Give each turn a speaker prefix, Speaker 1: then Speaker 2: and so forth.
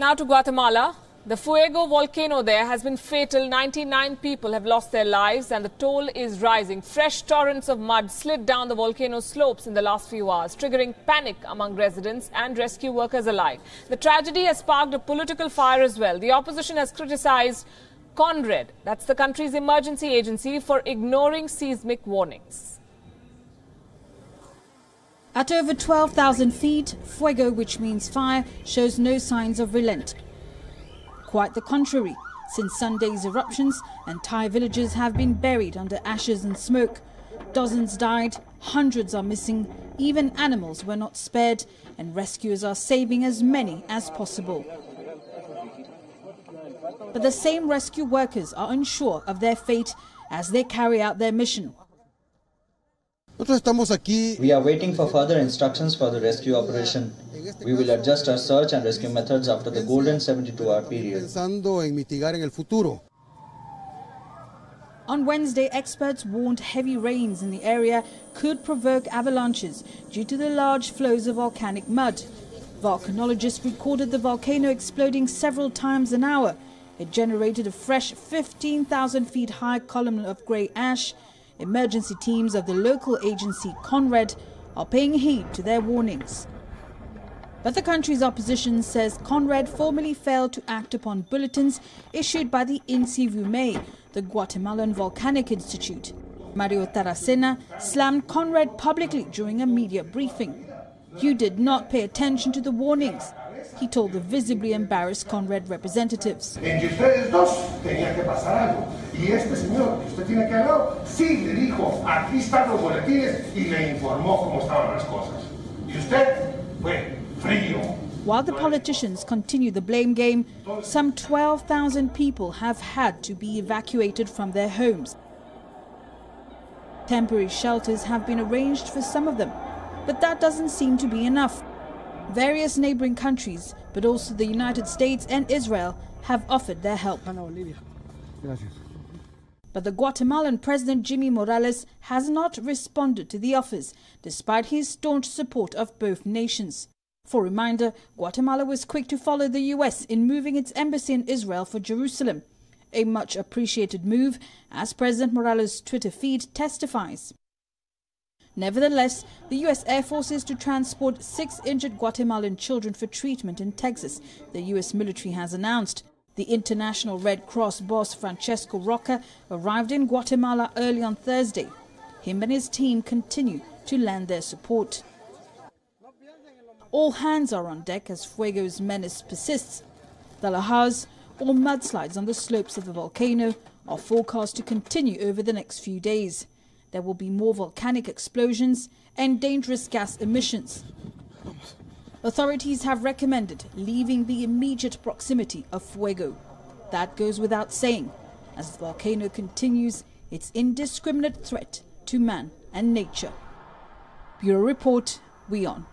Speaker 1: Now to Guatemala. The Fuego volcano there has been fatal. 99 people have lost their lives and the toll is rising. Fresh torrents of mud slid down the volcano slopes in the last few hours, triggering panic among residents and rescue workers alike. The tragedy has sparked a political fire as well. The opposition has criticized CONRED, that's the country's emergency agency, for ignoring seismic warnings.
Speaker 2: At over 12,000 feet, Fuego, which means fire, shows no signs of relent. Quite the contrary. Since Sunday's eruptions, entire villages have been buried under ashes and smoke. Dozens died, hundreds are missing, even animals were not spared, and rescuers are saving as many as possible. But the same rescue workers are unsure of their fate as they carry out their mission.
Speaker 3: We are waiting for further instructions for the rescue operation. We will adjust our search and rescue methods after the golden 72-hour period.
Speaker 2: On Wednesday, experts warned heavy rains in the area could provoke avalanches due to the large flows of volcanic mud. Volcanologists recorded the volcano exploding several times an hour. It generated a fresh 15,000 feet high column of grey ash. Emergency teams of the local agency CONRED are paying heed to their warnings. But the country's opposition says CONRED formally failed to act upon bulletins issued by the INCI-VUME, the Guatemalan Volcanic Institute. Mario Taracena slammed CONRED publicly during a media briefing. "You did not pay attention to the warnings," he told the visibly embarrassed CONRED representatives.
Speaker 4: Y este señor que usted tiene aquí al lado, sí le dijo, aquí están los boletines y le informó cómo estaban las cosas. Y usted fue frío.
Speaker 2: While the politicians continue the blame game, some 12,000 people have had to be evacuated from their homes. Temporary shelters have been arranged for some of them, but that doesn't seem to be enough. Various neighboring countries, but also the United States and Israel, have offered their help. But the Guatemalan President Jimmy Morales has not responded to the offers, despite his staunch support of both nations. For reminder, Guatemala was quick to follow the US in moving its embassy in Israel for Jerusalem, a much appreciated move, as President Morales' Twitter feed testifies. Nevertheless, the U.S. Air Force is to transport 6 injured Guatemalan children for treatment in Texas, the U.S. military has announced. The International Red Cross boss Francesco Roca arrived in Guatemala early on Thursday. Him and his team continue to lend their support. All hands are on deck as Fuego's menace persists. The lahars, or mudslides on the slopes of the volcano, are forecast to continue over the next few days. There will be more volcanic explosions and dangerous gas emissions. Authorities have recommended leaving the immediate proximity of Fuego. That goes without saying, as the volcano continues its indiscriminate threat to man and nature. Bureau Report, WION.